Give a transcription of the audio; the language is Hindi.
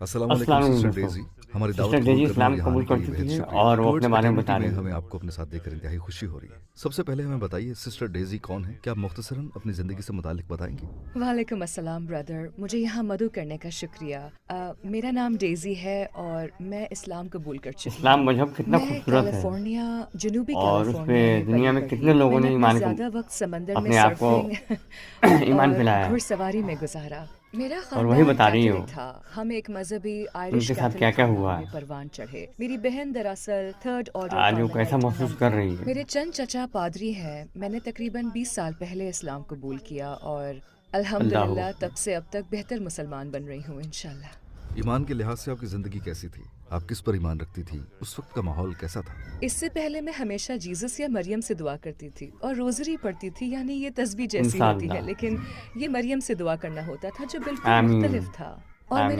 अस्सलाम अस्सलाम वालेकुम वालेकुम सिस्टर दोस्तों। डेज़ी, हमारी दावत सिस्टर कबूल डेजी करने और इस्लाम यहाँ कबूल आने के कर लिए चुकी बेहद हैं शुक्रिया। और वो टुवर्ड्स अपने बारे में फ्रेटर्निटी बता में रही हैं। हमें आपको अपने साथ देखकर इंतहाई खुशी हो रही है। सबसे पहले हमें बताइए सिस्टर डेज़ी कौन है? क्या आप मुख्तसरन अपनी ज़िंदगी से मुतालिक बताएंगी? वालेकुम अस्सलाम ब्रदर, मुझे यहाँ मदु करने का शुक्रिया। मेरा नाम डेज़ी है और मैं इस्लाम कबूल कर चुकी इस्लाम हूँ। मजहब कितना मैं खूबसूरत है कैलिफोर्निया, जनूबी और उस पे कैलिफोर्निया में दुनिया पली में बढ़ी। कितने लोगों मैंने ने अपना ईमान को ज़्यादा वक्त समंदर में अपने आप को सर्फिंग ईमान और फैलाया है। घुड़सवारी में गुजारा। मेरा और वही ख़ानदान बता रही हो कैथोलिक था। हम एक मजहबी आयरिश उनके साथ क्या कैथोलिक क्या ख़ानदान हुआ में है, परवान चढ़े। मेरी बहन दरअसल थर्ड ऑर्डर आज वो कैसा कार्मेलाइट, महसूस हम कर थे। रही है। मेरे चंद चचा पादरी हैं। मैंने तकरीबन 20 साल पहले इस्लाम कबूल किया और अल्लाह अल्हम्दुलिल्लाह अकबर। तब से अब तक बेहतर मुसलमान बन रही हूँ इंशाल्लाह। ईमान के लिहाज से आपकी ज़िंदगी कैसी थी? आप किस पर ईमान रखती थी? उस वक्त का माहौल कैसा था? इससे पहले मैं हमेशा जीसस या मरियम से दुआ करती थी और रोज़री पढ़ती थी, यानी ये तस्बीह जैसी होती है, इंशाअल्लाह। लेकिन ये मरियम से दुआ करना होता था जो बिल्कुल आमीन मुख्तलिफ था। और मेरा आमीन।